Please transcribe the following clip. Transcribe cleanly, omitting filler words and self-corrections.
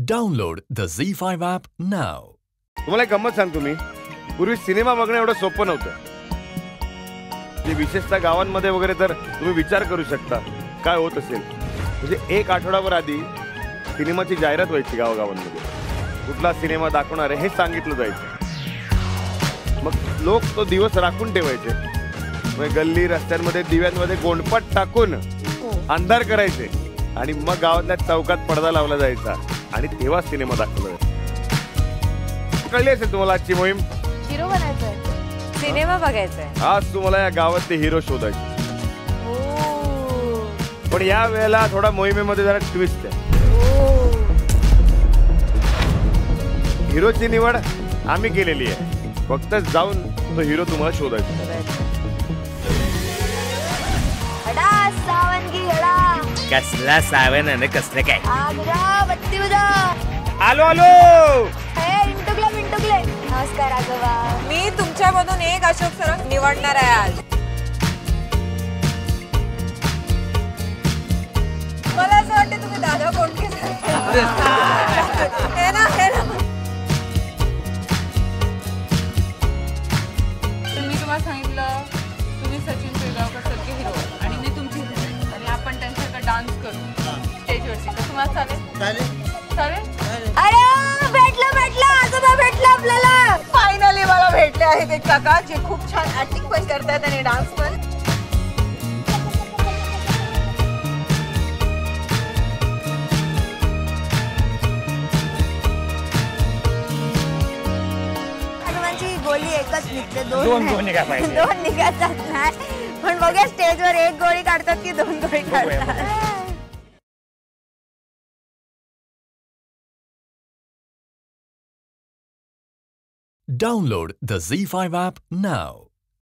Download the Z5 app now. तुम्हाला एक गंमत सांगतो मी. पूर्वी सिनेमा बघणं एवढं सोपं नव्हतं. जे विशेषतः गावांमध्ये वगैरे तर तुम्ही विचार करू शकता काय होत असेल. म्हणजे एक आठवडाभर आधी सिनेमाची जाहिरात व्हायची गावागावांमध्ये. कुठला सिनेमा दाखवणार आहे हे सांगितलं जायचं. मग लोक तो दिवस राखून ठेवायचे. मग गल्ली रस्त्यांमध्ये दिव्यांमध्ये गोंडपाट टाकून अंधार करायचे आणि मग गावातल्या चौकात पडदा लावला जायचा आणि तेव्हा सिनेमा दाखवला जायचा. कळली असेल तुम्हाला आजची मोहीम. हिरो बनायचंय, सिनेमा बघायचाय. आज तुम्हाला या गावातले हिरो शोधायचे. पण या वेळेला थोडा मोहिमेमध्ये जरा ट्विस्ट आहे. हिरोची निवड आम्ही केलेली आहे. फक्त जाऊन तो हिरो तुम्हाला शोधायचा. कसला सावन आणि कसलं काय. आलो आलो. नमस्कार आजोबा. मी तुमच्यामधून एक अशोक सर निवडणार आहे आज. मला असं वाटतं तुम्ही दादा कोणते हे ना हे ना. मी तुम्हाला सांगितलं तुम्ही सचिन पिळगावकर सारखे हिरो आणि मी तुमची आणि आपण त्यांच्याकडे डान्स करू स्टेजवरती. तर तुम्हाला चालेल? चालेल. अरे भेटलं आजोबा भेटलं आपल्याला. फायनली मला भेटले आहेत एक काका जे खूप छान ऍक्टिंग पण करतात आणि डान्स पण. हनुमानची गोळी एकच निघते, दोन निघतात नाही. पण बघा स्टेजवर एक गोळी काढतात की दोन गोळी काढतात. Download the Z5 app now.